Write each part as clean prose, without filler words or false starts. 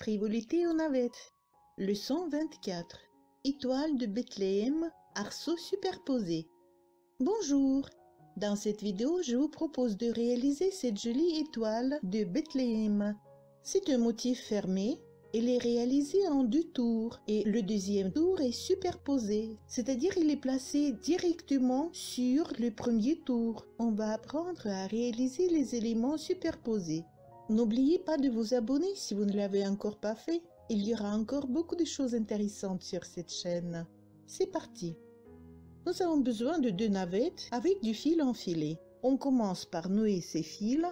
Frivolité aux navettes. Leçon 24. Étoile de Bethléem, arceaux superposés. Bonjour. Dans cette vidéo, je vous propose de réaliser cette jolie étoile de Bethléem. C'est un motif fermé. Elle est réalisée en 2 tours et le deuxième tour est superposé, c'est-à-dire il est placé directement sur le premier tour. On va apprendre à réaliser les éléments superposés. N'oubliez pas de vous abonner si vous ne l'avez encore pas fait. Il y aura encore beaucoup de choses intéressantes sur cette chaîne. C'est parti. Nous avons besoin de 2 navettes avec du fil enfilé. On commence par nouer ces fils.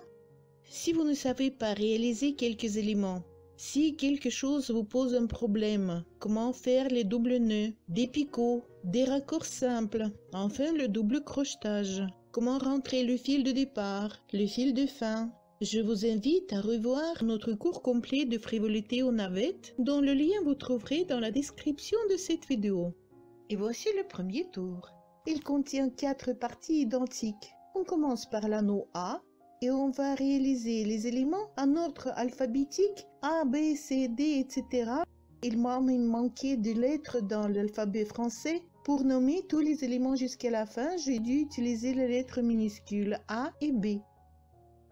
Si vous ne savez pas réaliser quelques éléments, si quelque chose vous pose un problème, comment faire les doubles nœuds, des picots, des raccords simples, enfin le double crochetage, comment rentrer le fil de départ, le fil de fin. Je vous invite à revoir notre cours complet de frivolité aux navettes, dont le lien vous trouverez dans la description de cette vidéo. Et voici le premier tour. Il contient 4 parties identiques. On commence par l'anneau A, et on va réaliser les éléments en ordre alphabétique A, B, C, D, etc. Il m'a même manqué de lettres dans l'alphabet français. Pour nommer tous les éléments jusqu'à la fin, j'ai dû utiliser les lettres minuscules A et B.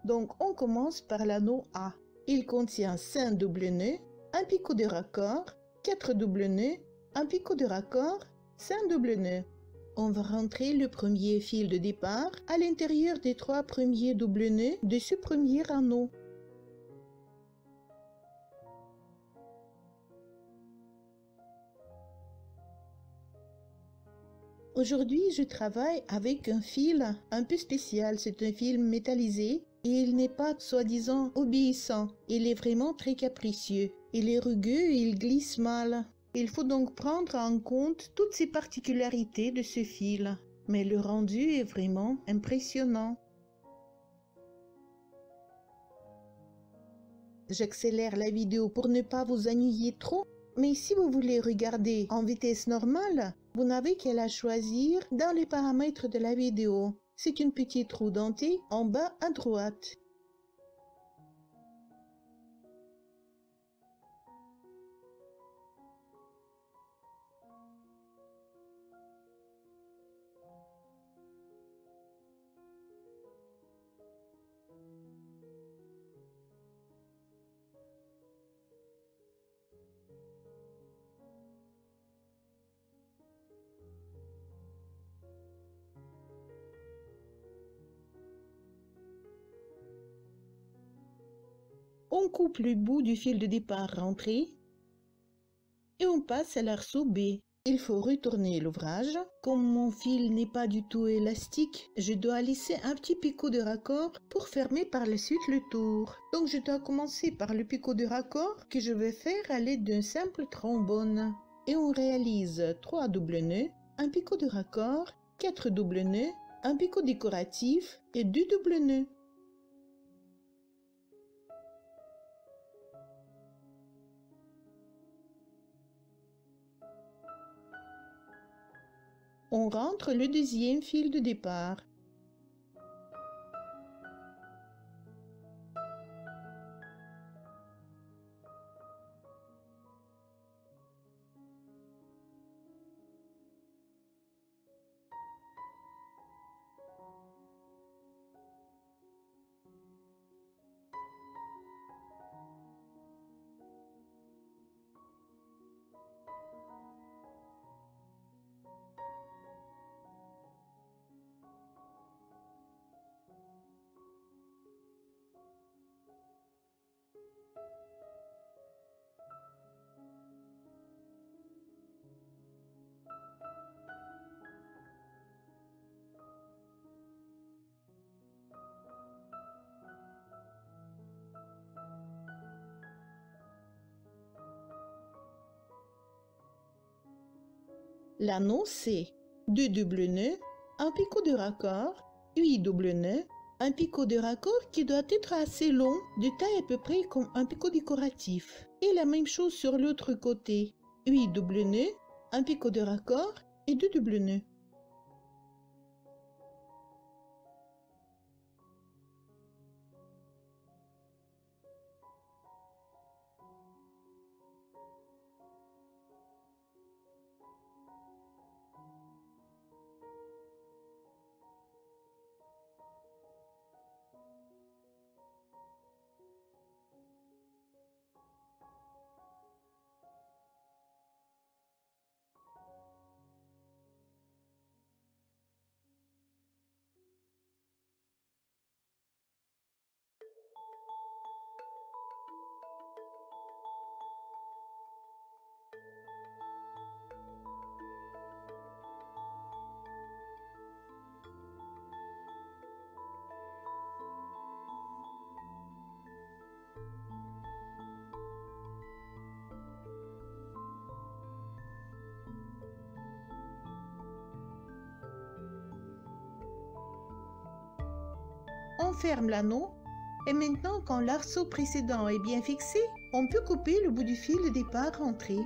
Donc on commence par l'anneau A. Il contient 5 doubles nœuds, un picot de raccord, 4 doubles nœuds, un picot de raccord, 5 doubles nœuds. On va rentrer le premier fil de départ à l'intérieur des 3 premiers doubles nœuds de ce premier anneau. Aujourd'hui, je travaille avec un fil un peu spécial. C'est un fil métallisé et il n'est pas soi-disant obéissant. Il est vraiment très capricieux. Il est rugueux et il glisse mal. Il faut donc prendre en compte toutes ces particularités de ce fil. Mais le rendu est vraiment impressionnant. J'accélère la vidéo pour ne pas vous ennuyer trop, mais si vous voulez regarder en vitesse normale, vous n'avez qu'à la choisir dans les paramètres de la vidéo. C'est une petite roue dentée en bas à droite. On coupe le bout du fil de départ rentré et on passe à l'arceau B. Il faut retourner l'ouvrage. Comme mon fil n'est pas du tout élastique, je dois laisser un petit picot de raccord pour fermer par la suite le tour. Donc je dois commencer par le picot de raccord que je vais faire à l'aide d'un simple trombone. Et on réalise 3 doubles nœuds, un picot de raccord, 4 doubles nœuds, un picot décoratif et 2 doubles nœuds. On rentre le deuxième fil de départ. L'anneau C, 2 doubles nœuds, un picot de raccord, 8 doubles nœuds, un picot de raccord qui doit être assez long, de taille à peu près comme un picot décoratif. Et la même chose sur l'autre côté, 8 doubles nœuds, un picot de raccord et 2 doubles nœuds. On ferme l'anneau et maintenant, quand l'arceau précédent est bien fixé, on peut couper le bout du fil de départ rentré.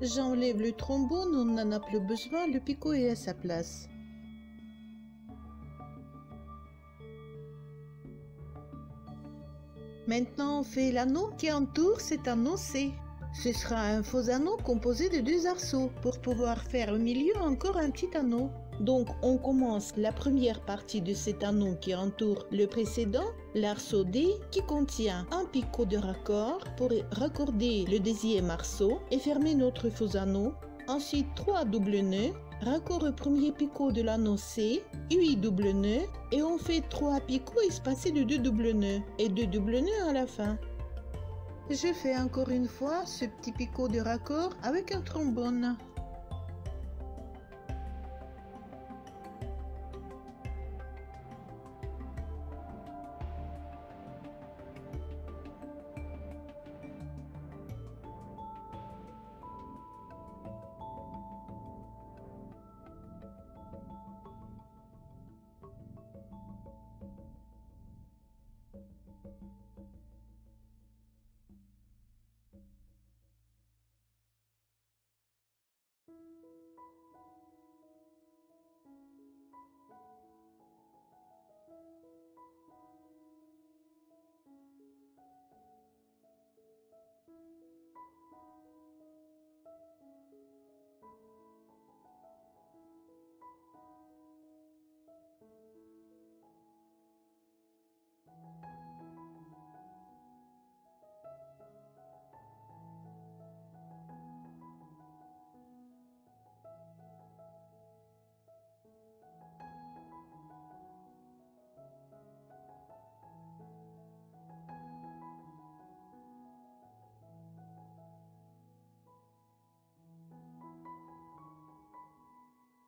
J'enlève le trombone, on n'en a plus besoin, le picot est à sa place. Maintenant, on fait l'anneau qui entoure cet anneau C. Ce sera un faux anneau composé de 2 arceaux pour pouvoir faire au milieu encore un petit anneau. Donc, on commence la première partie de cet anneau qui entoure le précédent, l'arceau D qui contient un picot de raccord pour raccorder le deuxième arceau et fermer notre faux anneau. Ensuite, 3 doubles nœuds, raccord au premier picot de l'anneau C, 8 doubles nœuds et on fait 3 picots espacés de 2 doubles nœuds et 2 doubles nœuds à la fin. Je fais encore une fois ce petit picot de raccord avec un trombone.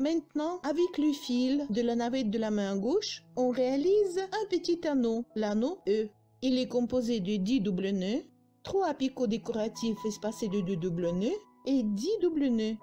Maintenant, avec le fil de la navette de la main gauche, on réalise un petit anneau, l'anneau E. Il est composé de 10 doubles nœuds, 3 picots décoratifs espacés de 2 doubles nœuds et 10 doubles nœuds.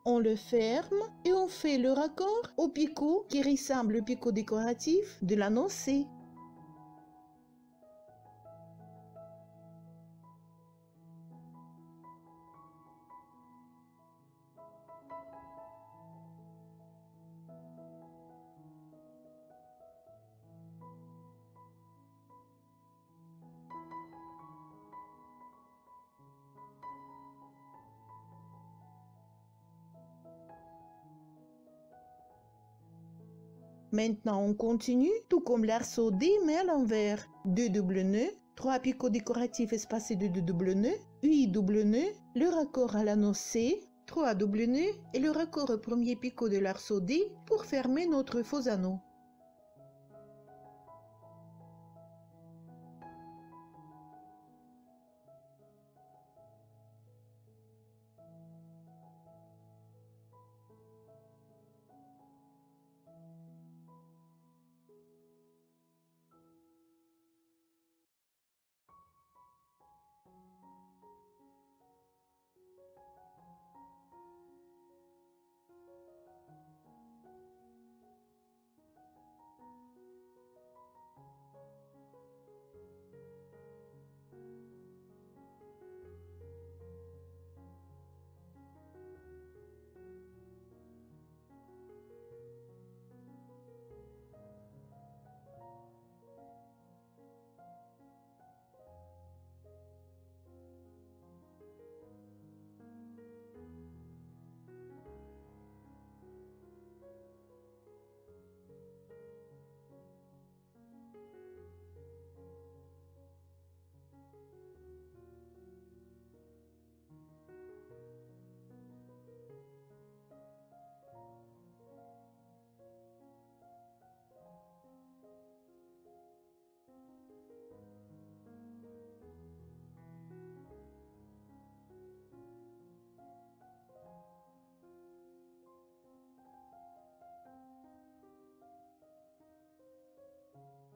On le ferme et on fait le raccord au picot qui ressemble au picot décoratif de l'anneau C. Maintenant, on continue, tout comme l'arceau D, mais à l'envers. 2 doubles nœuds, 3 picots décoratifs espacés de 2 doubles nœuds, 8 doubles nœuds, le raccord à l'anneau C, 3 doubles nœuds et le raccord au premier picot de l'arceau D pour fermer notre faux anneau.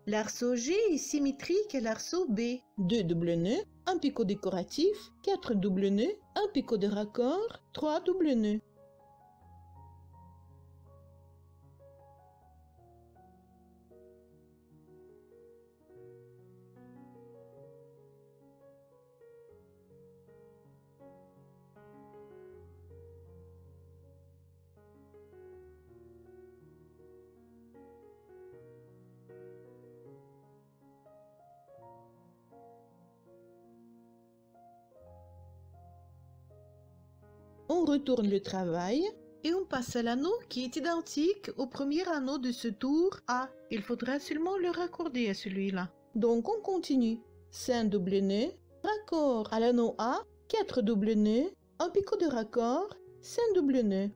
L'arceau G est symétrique à l'arceau B. 2 doubles nœuds, un picot décoratif, 4 doubles nœuds, un picot de raccord, 3 doubles nœuds. On retourne le travail et on passe à l'anneau qui est identique au premier anneau de ce tour A. Il faudra seulement le raccorder à celui-là. Donc on continue. 5 doubles nœuds, raccord à l'anneau A, 4 doubles nœuds, un picot de raccord, 5 doubles nœuds.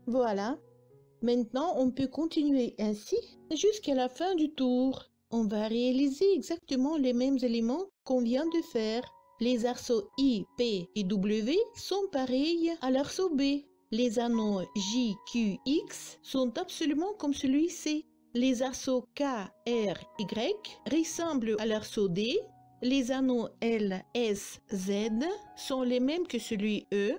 Voilà. Maintenant, on peut continuer ainsi jusqu'à la fin du tour. On va réaliser exactement les mêmes éléments qu'on vient de faire. Les arceaux I, P et W sont pareils à l'arceau B. Les anneaux J, Q, X sont absolument comme celui-ci. Les arceaux K, R, Y ressemblent à l'arceau D. Les anneaux L, S, Z sont les mêmes que celui E.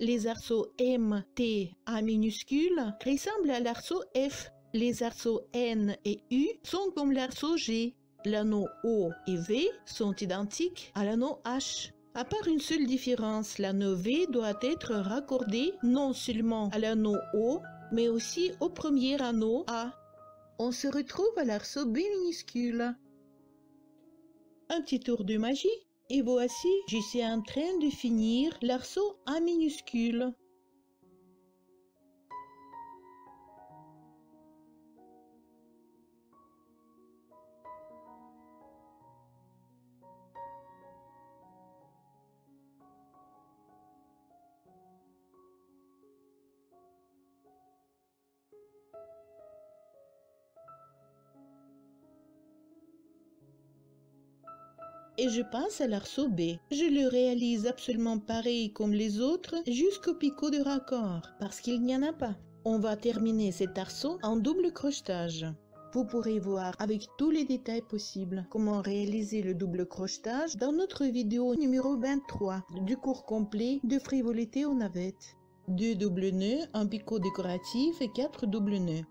Les arceaux M, T, A minuscule ressemblent à l'arceau F. Les arceaux N et U sont comme l'arceau G. L'anneau O et V sont identiques à l'anneau H. À part une seule différence, l'anneau V doit être raccordé non seulement à l'anneau O, mais aussi au premier anneau A. On se retrouve à l'arceau B minuscule. Un petit tour de magie. Et voici, je suis en train de finir l'arceau A minuscule. Et je passe à l'arceau B. Je le réalise absolument pareil comme les autres jusqu'au picot de raccord, parce qu'il n'y en a pas. On va terminer cet arceau en double crochetage. Vous pourrez voir avec tous les détails possibles comment réaliser le double crochetage dans notre vidéo numéro 23 du cours complet de frivolité aux navettes. 2 doubles nœuds, un picot décoratif et 4 doubles nœuds.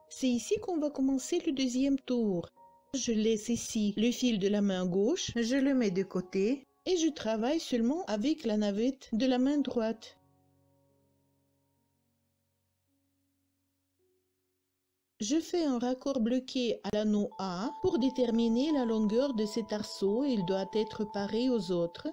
C'est ici qu'on va commencer le deuxième tour. Je laisse ici le fil de la main gauche, je le mets de côté et je travaille seulement avec la navette de la main droite. Je fais un raccord bloqué à l'anneau A pour déterminer la longueur de cet arceau. Il doit être pareil aux autres.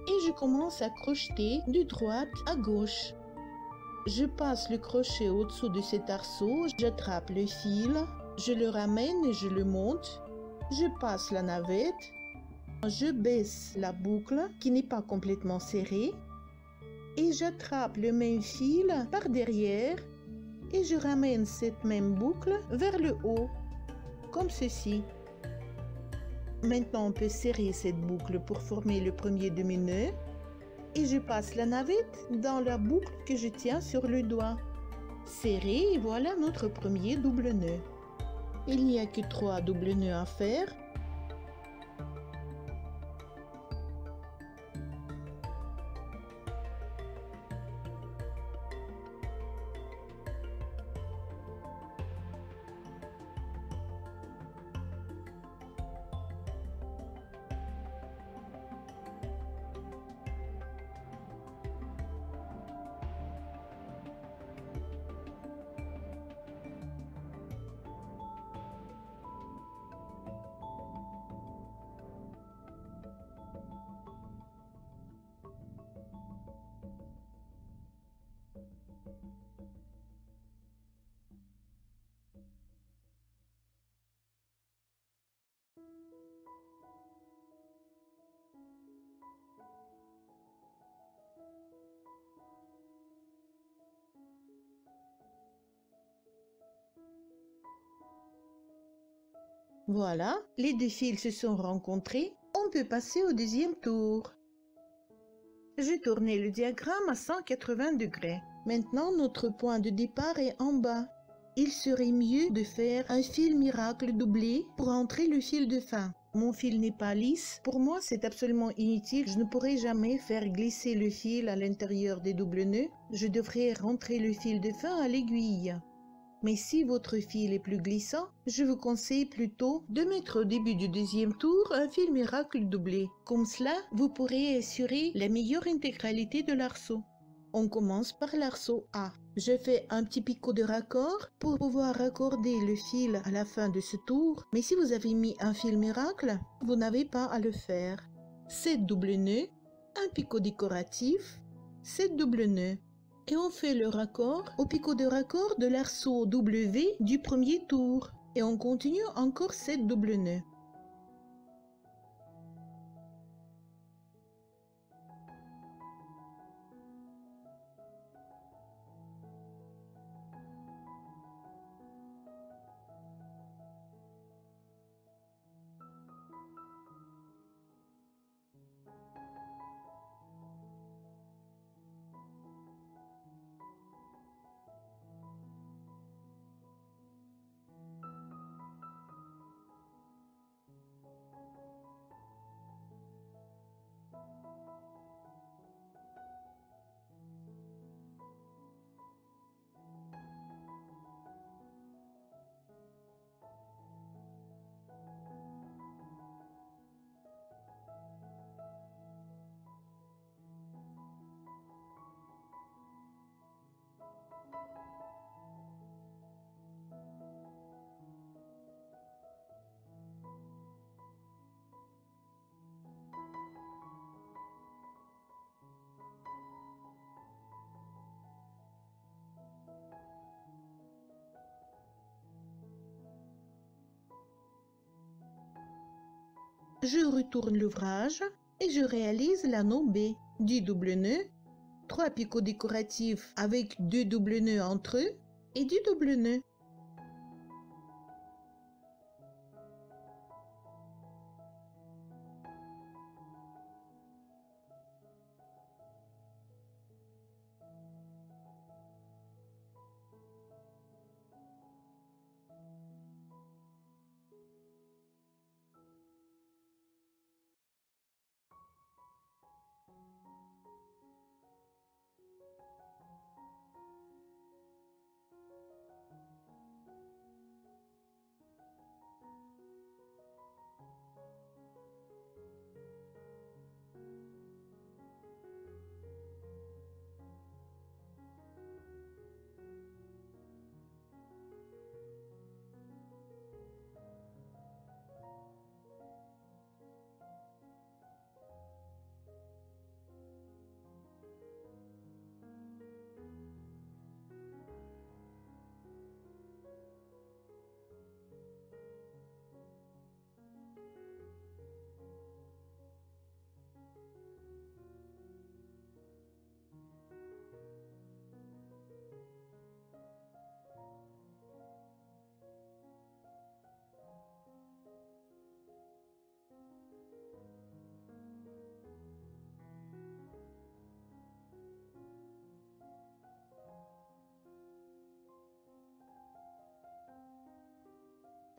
Et je commence à crocheter de droite à gauche. Je passe le crochet au-dessous de cet arceau, j'attrape le fil, je le ramène et je le monte. Je passe la navette Je baisse la boucle qui n'est pas complètement serrée et j'attrape le même fil par derrière et je ramène cette même boucle vers le haut, comme ceci. Maintenant, on peut serrer cette boucle pour former le premier demi-nœud et je passe la navette dans la boucle que je tiens sur le doigt. Serré et voilà notre premier double nœud. Il n'y a que 3 doubles nœuds à faire. Voilà, les deux fils se sont rencontrés. On peut passer au deuxième tour. J'ai tourné le diagramme à 180 degrés. Maintenant, notre point de départ est en bas. Il serait mieux de faire un fil miracle doublé pour entrer le fil de fin. Mon fil n'est pas lisse. Pour moi, c'est absolument inutile. Je ne pourrai jamais faire glisser le fil à l'intérieur des doubles nœuds. Je devrais rentrer le fil de fin à l'aiguille. Mais si votre fil est plus glissant, je vous conseille plutôt de mettre au début du deuxième tour un fil miracle doublé. Comme cela, vous pourrez assurer la meilleure intégralité de l'arceau. On commence par l'arceau A. Je fais un petit picot de raccord pour pouvoir raccorder le fil à la fin de ce tour. Mais si vous avez mis un fil miracle, vous n'avez pas à le faire. 7 doubles nœuds, un picot décoratif, 7 doubles nœuds. Et on fait le raccord au picot de raccord de l'arceau W du premier tour. Et on continue encore 7 doubles nœuds. Je retourne l'ouvrage et je réalise l'anneau B. 10 doubles nœuds, 3 picots décoratifs avec 2 doubles nœuds entre eux et 10 doubles nœuds.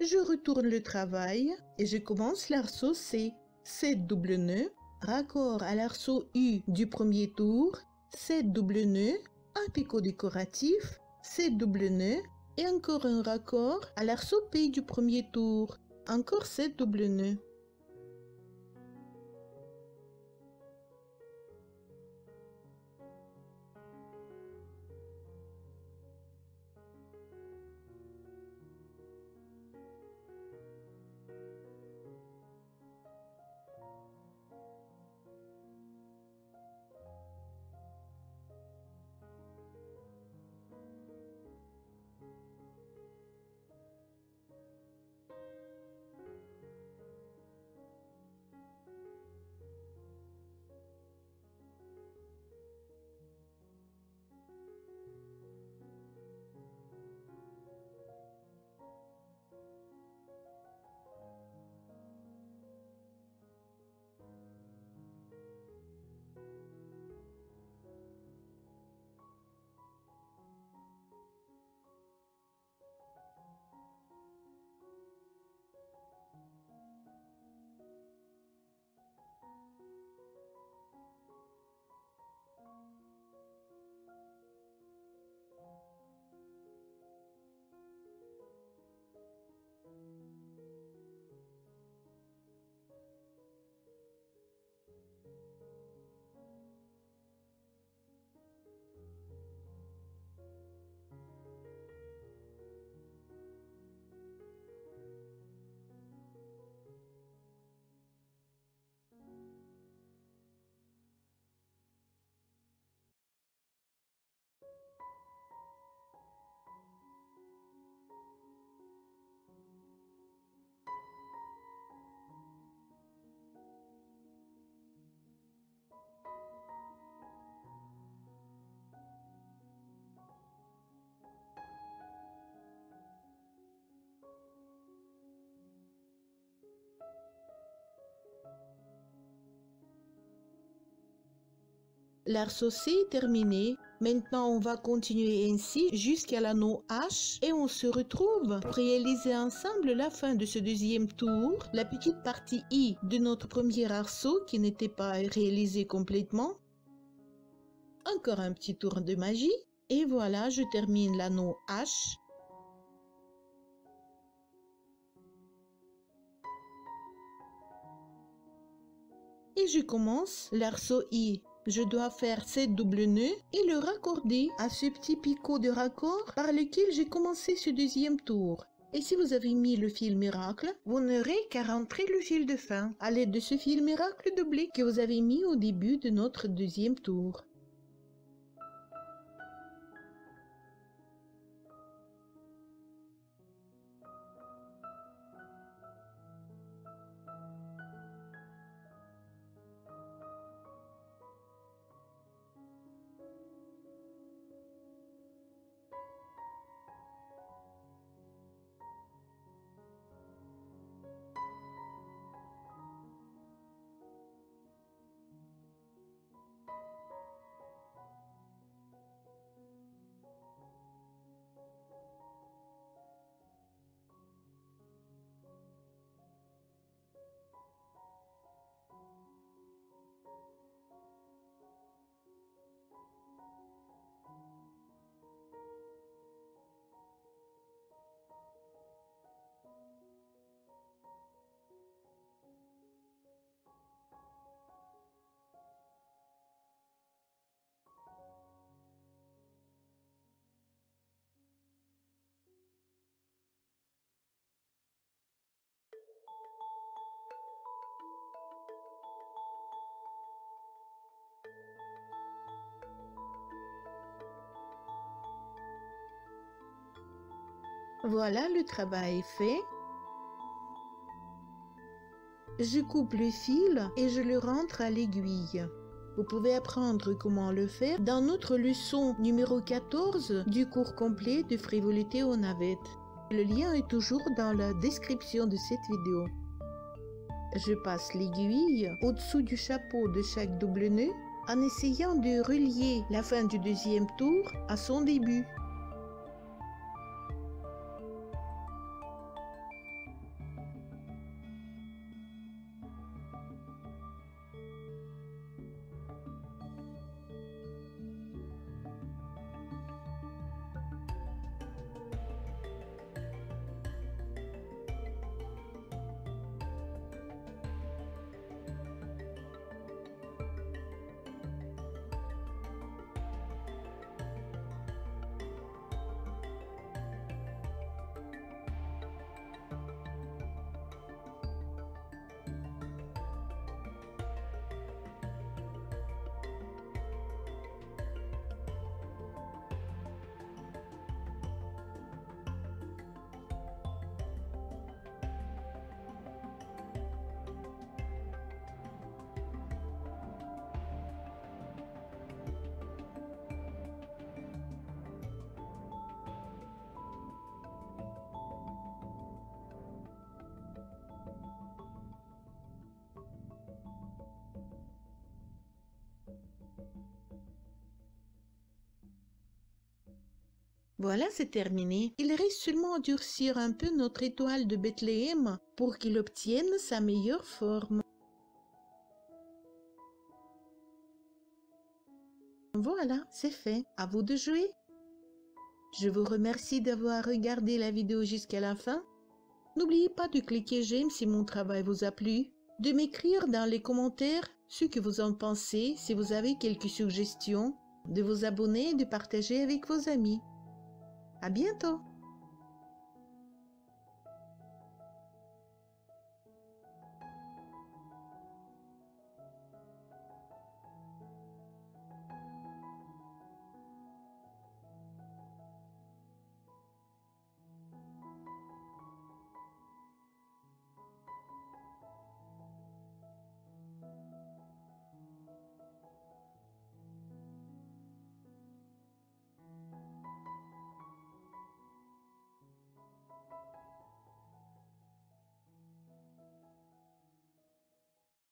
Je retourne le travail et je commence l'arceau C. 7 double nœuds, raccord à l'arceau U du premier tour, 7 double nœuds, un picot décoratif, 7 double nœuds et encore un raccord à l'arceau P du premier tour, encore 7 double nœuds. L'arceau C est terminé. Maintenant, on va continuer ainsi jusqu'à l'anneau H et on se retrouve pour réaliser ensemble la fin de ce deuxième tour, la petite partie I de notre premier arceau qui n'était pas réalisé complètement. Encore un petit tour de magie et voilà, je termine l'anneau H. Et je commence l'arceau I. Je dois faire 7 doubles nœuds et le raccorder à ce petit picot de raccord par lequel j'ai commencé ce deuxième tour. Et si vous avez mis le fil miracle, vous n'aurez qu'à rentrer le fil de fin à l'aide de ce fil miracle doublé que vous avez mis au début de notre deuxième tour. Voilà, le travail est fait. Je coupe le fil et je le rentre à l'aiguille. Vous pouvez apprendre comment le faire dans notre leçon numéro 14 du cours complet de frivolité aux navettes. Le lien est toujours dans la description de cette vidéo. Je passe l'aiguille au-dessous du chapeau de chaque double nœud en essayant de relier la fin du deuxième tour à son début. Voilà, c'est terminé. Il reste seulement à durcir un peu notre étoile de Bethléem pour qu'il obtienne sa meilleure forme. Voilà, c'est fait. À vous de jouer. Je vous remercie d'avoir regardé la vidéo jusqu'à la fin. N'oubliez pas de cliquer j'aime si mon travail vous a plu, de m'écrire dans les commentaires ce que vous en pensez si vous avez quelques suggestions, de vous abonner et de partager avec vos amis. À bientôt!